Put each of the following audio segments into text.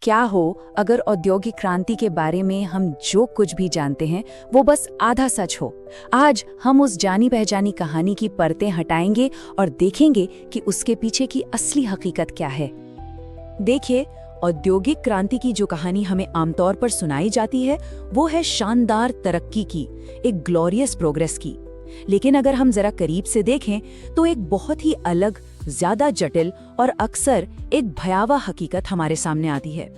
क्या हो अगर औद्योगिक क्रांति के बारे में हम जो कुछ भी जानते हैं वो बस आधा सच हो। आज हम उस जानी पहचानी कहानी की परतें हटाएंगे और देखेंगे कि उसके पीछे की असली हकीकत क्या है। देखिए, औद्योगिक क्रांति की जो कहानी हमें आमतौर पर सुनाई जाती है वो है शानदार तरक्की की, एक ग्लोरियस प्रोग्रेस की। लेकिन अगर हम जरा करीब से देखें तो एक बहुत ही अलग, ज्यादा जटिल और अक्सर एक भयावह हकीकत हमारे सामने आती है।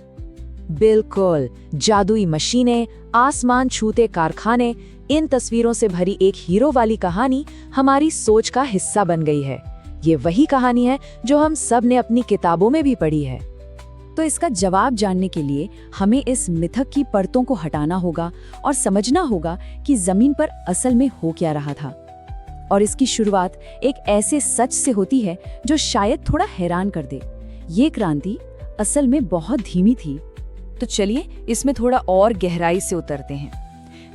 बिल्कुल, जादुई मशीनें, आसमान छूते कारखाने, इन तस्वीरों से भरी एक हीरो वाली कहानी हमारी सोच का हिस्सा बन गई है। ये वही कहानी है जो हम सब ने अपनी किताबों में भी पढ़ी है। तो इसका जवाब जानने के लिए हमें इस मिथक की परतों को हटाना होगा और समझना होगा कि जमीन पर असल में हो क्या रहा था। और इसकी शुरुआत एक ऐसे सच से होती है जो शायद थोड़ा हैरान कर दे। ये क्रांति असल में बहुत धीमी थी। तो चलिए इसमें थोड़ा और गहराई से उतरते हैं।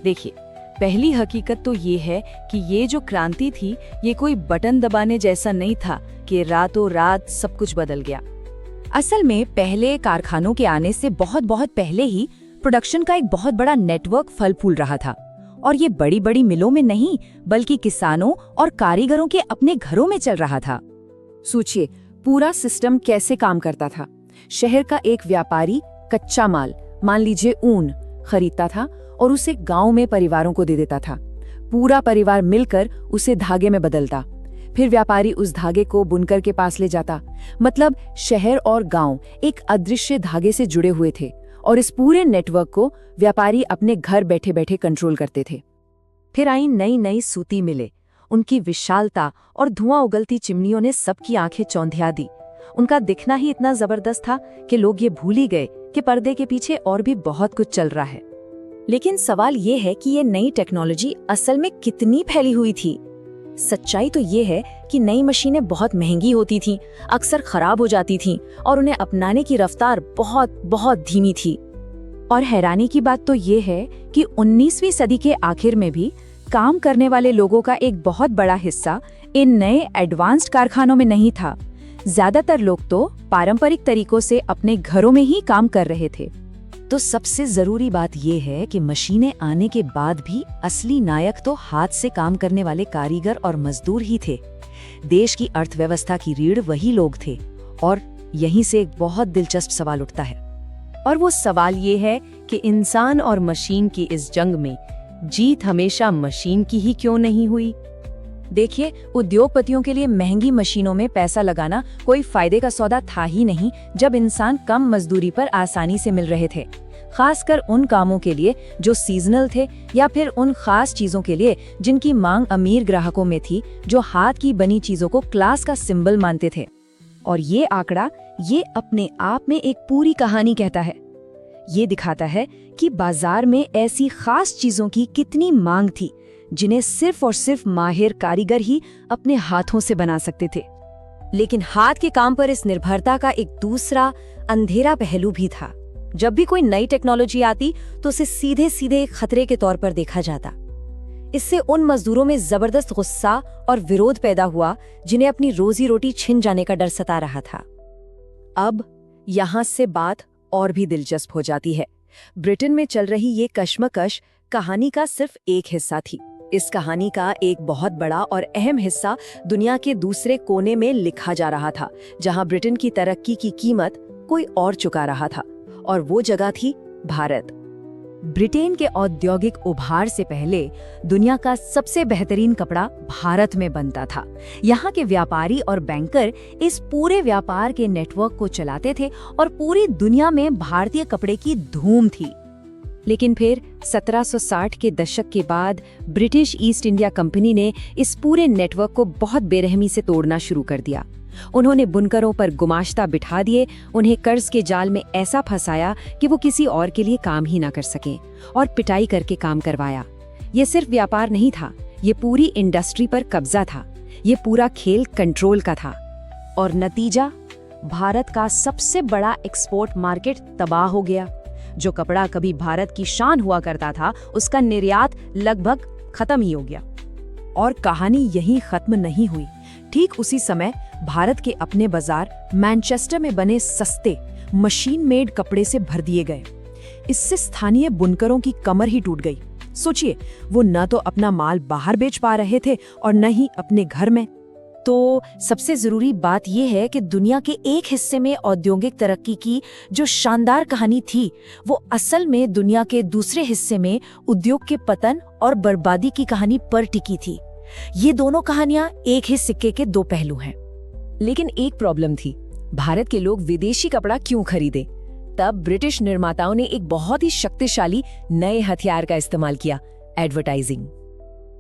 देखिए, पहली हकीकत तो ये है कि ये जो क्रांति थी ये कोई बटन दबाने जैसा नहीं था कि रातों रात सब कुछ बदल गया। असल में पहले कारखानों के आने से बहुत पहले ही प्रोडक्शन का एक बहुत बड़ा नेटवर्क फल फूल रहा था। और ये बड़ी बड़ी मिलों में नहीं बल्कि किसानों और कारीगरों के अपने घरों में चल रहा था। सोचिए, पूरा सिस्टम कैसे काम करता था। शहर का एक व्यापारी कच्चा माल, मान लीजिए ऊन, खरीदता था और उसे गांव में परिवारों को दे देता था। पूरा परिवार मिलकर उसे धागे में बदलता। फिर व्यापारी उस धागे को बुनकर के पास ले जाता। मतलब शहर और गांव एक अदृश्य धागे से जुड़े हुए थे और इस पूरे नेटवर्क को व्यापारी अपने घर बैठे बैठे कंट्रोल करते थे। फिर आई नई नई सूती मिलें। उनकी विशालता और धुआं उगलती चिमनियों ने सबकी आंखें चौंधिया दी। उनका दिखना ही इतना जबरदस्त था कि लोग ये भूल ही गए कि पर्दे के पीछे और भी बहुत कुछ चल रहा है। लेकिन सवाल ये है कि ये नई टेक्नोलॉजी असल में कितनी फैली हुई थी। सच्चाई तो ये है कि नई मशीनें बहुत महंगी होती थीं, अक्सर खराब हो जाती थीं और उन्हें अपनाने की रफ्तार बहुत धीमी थी। और हैरानी की बात तो ये है कि 19वीं सदी के आखिर में भी काम करने वाले लोगों का एक बहुत बड़ा हिस्सा इन नए एडवांस्ड कारखानों में नहीं था। ज्यादातर लोग तो पारंपरिक तरीकों से अपने घरों में ही काम कर रहे थे। तो सबसे जरूरी बात यह है कि मशीनें आने के बाद भी असली नायक तो हाथ से काम करने वाले कारीगर और मजदूर ही थे। देश की अर्थव्यवस्था की रीढ़ वही लोग थे। और यहीं से एक बहुत दिलचस्प सवाल उठता है, और वो सवाल ये है कि इंसान और मशीन की इस जंग में जीत हमेशा मशीन की ही क्यों नहीं हुई। देखिए, उद्योगपतियों के लिए महंगी मशीनों में पैसा लगाना कोई फायदे का सौदा था ही नहीं जब इंसान कम मजदूरी पर आसानी से मिल रहे थे। खासकर उन कामों के लिए जो सीजनल थे या फिर उन खास चीजों के लिए जिनकी मांग अमीर ग्राहकों में थी, जो हाथ की बनी चीजों को क्लास का सिंबल मानते थे। और ये आंकड़ा ये अपने आप में एक पूरी कहानी कहता है। ये दिखाता है कि बाजार में ऐसी खास चीजों की कितनी मांग थी जिन्हें सिर्फ और सिर्फ माहिर कारीगर ही अपने हाथों से बना सकते थे। लेकिन हाथ के काम पर इस निर्भरता का एक दूसरा अंधेरा पहलू भी था। जब भी कोई नई टेक्नोलॉजी आती तो उसे सीधे सीधे एक खतरे के तौर पर देखा जाता। इससे उन मजदूरों में जबरदस्त गुस्सा और विरोध पैदा हुआ जिन्हें अपनी रोजी रोटी छिन जाने का डर सता रहा था। अब यहाँ से बात और भी दिलचस्प हो जाती है। ब्रिटेन में चल रही ये कश्मकश कहानी का सिर्फ एक हिस्सा थी। इस कहानी का एक बहुत बड़ा और अहम हिस्सा दुनिया के दूसरे कोने में लिखा जा रहा था, जहां ब्रिटेन की तरक्की की कीमत कोई और चुका रहा था। और वो जगह थी भारत। ब्रिटेन के औद्योगिक उभार से पहले दुनिया का सबसे बेहतरीन कपड़ा भारत में बनता था। यहाँ के व्यापारी और बैंकर इस पूरे व्यापार के नेटवर्क को चलाते थे और पूरी दुनिया में भारतीय कपड़े की धूम थी। लेकिन फिर 1760 के दशक के बाद ब्रिटिश ईस्ट इंडिया कंपनी ने इस पूरे नेटवर्क को बहुत बेरहमी से तोड़ना शुरू कर दिया। उन्होंने बुनकरों पर गुमाश्ता बिठा दिए, उन्हें कर्ज के जाल में ऐसा फंसाया कि वो किसी और के लिए काम ही ना कर सकें, और पिटाई करके काम करवाया। ये सिर्फ व्यापार नहीं था, ये पूरी इंडस्ट्री पर कब्जा था। ये पूरा खेल कंट्रोल का था। और नतीजा, भारत का सबसे बड़ा एक्सपोर्ट मार्केट तबाह हो गया। जो कपड़ा कभी भारत की शान हुआ करता था, उसका निर्यात लगभग खत्म ही हो गया। और कहानी यहीं खत्म नहीं हुई। ठीक उसी समय भारत के अपने बाजार मैनचेस्टर में बने सस्ते, मशीन मेड कपड़े से भर दिए गए। इससे स्थानीय बुनकरों की कमर ही टूट गई। सोचिए, वो न तो अपना माल बाहर बेच पा रहे थे और न ही अपने घर में। तो सबसे जरूरी बात यह है कि दुनिया के एक हिस्से में औद्योगिक तरक्की की जो शानदार कहानी थी, वो असल में दुनिया के दूसरे हिस्से में उद्योग के पतन और बर्बादी की कहानी पर टिकी थी। ये दोनों कहानियां एक ही सिक्के के दो पहलू हैं। लेकिन एक प्रॉब्लम थी, भारत के लोग विदेशी कपड़ा क्यों खरीदे? तब ब्रिटिश निर्माताओं ने एक बहुत ही शक्तिशाली नए हथियार का इस्तेमाल किया, एडवर्टाइजिंग।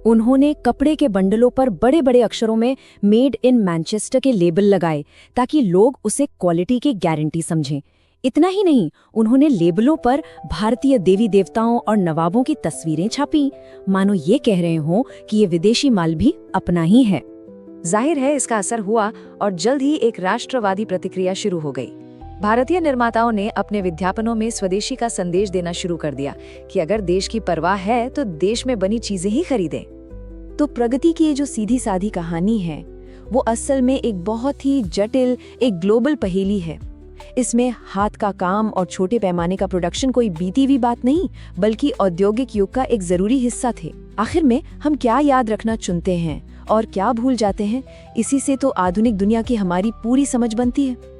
उन्होंने कपड़े के बंडलों पर बड़े बड़े अक्षरों में मेड इन मैनचेस्टर के लेबल लगाए ताकि लोग उसे क्वालिटी की गारंटी समझें। इतना ही नहीं, उन्होंने लेबलों पर भारतीय देवी देवताओं और नवाबों की तस्वीरें छापी, मानो ये कह रहे हों कि ये विदेशी माल भी अपना ही है। जाहिर है इसका असर हुआ और जल्द ही एक राष्ट्रवादी प्रतिक्रिया शुरू हो गई। भारतीय निर्माताओं ने अपने विज्ञापनों में स्वदेशी का संदेश देना शुरू कर दिया कि अगर देश की परवाह है तो देश में बनी चीजें ही खरीदें। तो प्रगति की ये जो सीधी साधी कहानी है, वो असल में एक बहुत ही जटिल, एक ग्लोबल पहेली है। इसमें हाथ का काम और छोटे पैमाने का प्रोडक्शन कोई बीती हुई बात नहीं, बल्कि औद्योगिक युग का एक जरूरी हिस्सा थे। आखिर में हम क्या याद रखना चुनते हैं और क्या भूल जाते हैं, इसी से तो आधुनिक दुनिया की हमारी पूरी समझ बनती है।